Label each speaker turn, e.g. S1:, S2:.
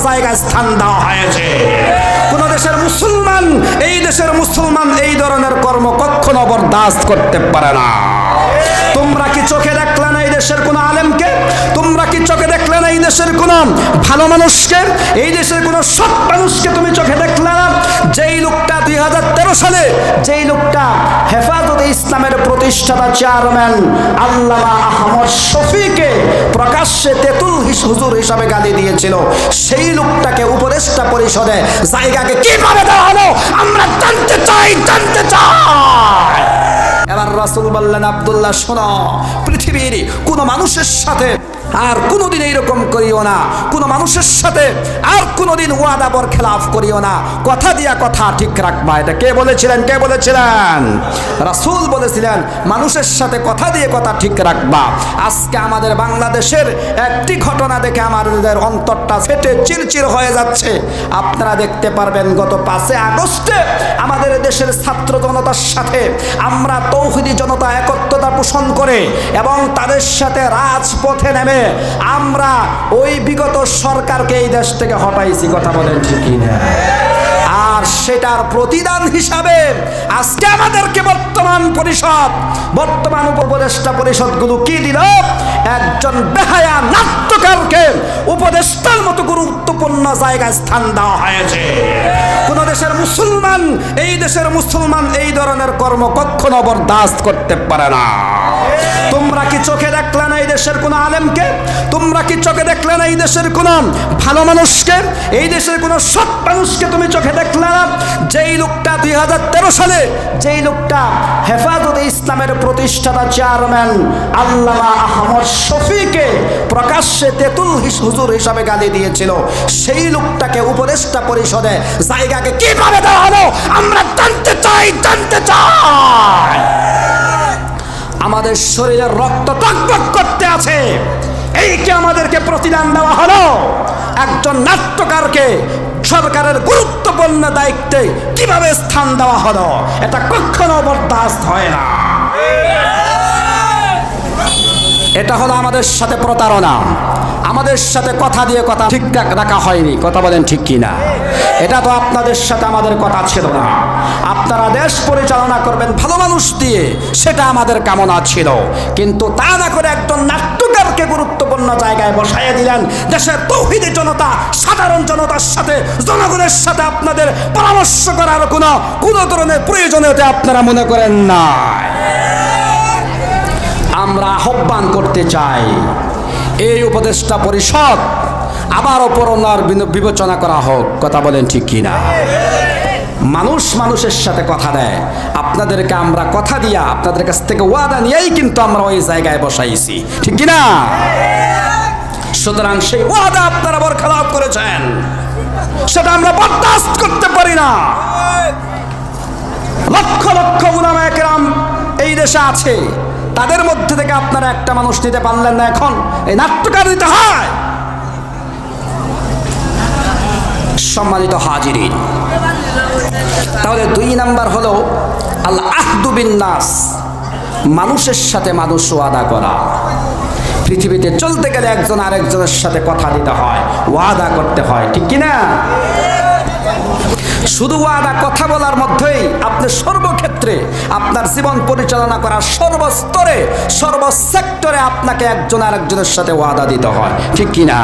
S1: জায়গায় স্থান দেওয়া হয়েছে। কোন দেশের মুসলমান, এই দেশের মুসলমান এই ধরনের কর্ম কখনো বরদাস্ত করতে পারে না। তোমরা কি চোখে দেখলে না এই দেশের কোন আলেমকে? তোমরা কি চোখে দেখলে না এই দেশের কোন ভালো মানুষকে? এই দেশের কোন সৎ মানুষকে তুমি চোখে দেখলে না? যেই লোকটা 2013 সালে, যেই লোকটা হেফাজতে ইসলামের প্রতিষ্ঠাতা চেয়ারম্যান আল্লামা আহমদ শফিকে প্রকাশ্যে তেতুল হুজুর হিসাবে গালি দিয়েছিল, সেই লোকটাকে উপদেষ্টা পরিষদে জায়গাকে কিভাবে দেওয়া হলো আমরা জানতে চাই। এবার রাসূল বললেন, আব্দুল্লাহ শোনো, পৃথিবীর কোন মানুষের সাথে আর কোনোদিন এইরকম করিও না, কোন মানুষের সাথে আর কোনোদিন ওয়াদা বরখেলাফ করিও না, কথা দিয়া কথা ঠিক রাখবা। এটা কে বলেছিলেন? কে বলেছিলেন? রাসূল বলেছিলেন মানুষের সাথে কথা দিয়ে কথা ঠিক রাখবা। আজকে আমাদের বাংলাদেশের একটি ঘটনা দেখে আমাদের অন্তরটা ফেটে চিরচির হয়ে যাচ্ছে। আপনারা দেখতে পারবেন গত 5 আগস্টে আমাদের দেশের ছাত্র জনতার সাথে আমরা তৌহিদি জনতা একত্রতা পোষণ করে এবং তাদের সাথে রাজপথে নেমে আমরা ওই বিগত সরকারকে এই দেশ থেকে হটাইছি। কথা বলেন ঠিক কিনা? আর সেটার প্রতিদান হিসাবে আজকে আমাদেরকে বর্তমান উপদেষ্টা পরিষদগুলো কি দিল? একজন বেহায়া নাট্যকারকে উপদেষ্টার মতো গুরুত্বপূর্ণ জায়গায় স্থান দেওয়া হয়েছে। কোন দেশের মুসলমান, এই দেশের মুসলমান এই ধরনের কর্ম কখনো বরদাস্ত করতে পারে না। তোমরা কি চোখে দেখলে না এই দেশের কোন আলেমকে? তোমরা কি চোখে দেখলে না এই দেশের কোন ভালো মানুষকে? এই দেশের কোন সৎ মানুষকে তুমি চোখে দেখলে না? যেই লোকটা 2013 সালে, যেই লোকটা হেফাজতে ইসলামের প্রতিষ্ঠাতা চেয়ারম্যান আল্লামা আহমদ শফিকে প্রকাশ্যে তেতুল হুজুর হিসাবে গালি দিয়েছিল, সেই লোকটাকে উপদেষ্টা পরিষদে জায়গাকে কিভাবে দেওয়া হলো আমরা জানতে চাই। আমাদের শরীরের রক্ত টকবক করতে আছে, এই কি আমাদেরকে প্রতিদান দেওয়া হলো? একজন নাট্যকারকে সরকারের গুরুত্বপূর্ণ দায়িত্বে কিভাবে স্থান দেওয়া হলো? এটা কখনো বরদাস্ত হয় না। এটা হলো আমাদের সাথে প্রতারণা। আমাদের সাথে কথা দিয়ে কথা ঠিকঠাক রাখা হয়নি। কথা বলেন ঠিক কিনা? এটা তো আপনাদের সাথে আমাদের কথা ছিল না। আপনারা দেশ পরিচালনা করবেন ভালো মানুষ দিয়ে, সেটা আমাদের কামনা ছিল, কিন্তু তা না করে একজন নাট্যকারকে গুরুত্বপূর্ণ জায়গায় বসাইয়া দিলেন। দেশের তৌহিদি জনতা, সাধারণ জনতার সাথে, জনগণের সাথে আপনাদের পরামর্শ করার কোনো ধরনের প্রয়োজনীয়তা আপনারা মনে করেন না। আমরা আহ্বান করতে চাই, এই উপদেষ্টা পরিষদ আবারও পুনর্ বিবেচনা করা হোক। কথা বলেন ঠিক কিনা? মানুষ মানুষের সাথে কথা দেয়, আপনাদেরকে আমরা কথা দিয়া আপনাদের কাছ থেকে ওয়াদা নিয়েই কিন্তু আমরা ওই জায়গায় বসাইছি, ঠিক কিনা? সুতরাং সেই ওয়াদা আপনারা বরখেলাফ করেছেন, সেটা আমরা বরদাস্ত করতে পারি না। লক্ষ লক্ষ উলামায়ে কেরাম এই দেশে আছে, তাদের মধ্যে থেকে আপনারা একটা মানুষ নিতে পারলেন না, এখন এই নাট্যকার নিতে হয়। সম্মানিত হাজিরিন, তাহলে 2 নাম্বার হলো আল আহদু বিন নাস, মানুষের সাথে মানুষ ওয়াদা করা। পৃথিবীতে চলতে গেলে একজন আরেকজনের সাথে কথা দিতে হয়, ওয়াদা করতে হয়, ঠিক কিনা? শুধু ওয়াদা কথা বলার মধ্যেই আপনি সর্বক্ষেত্রে আপনার জীবন পরিচালনা করার সর্বস্তরে, সর্বসেক্টরে আপনাকে একজন আরেকজনের সাথে ওয়াদা দিতে হয়, ঠিক কিনা?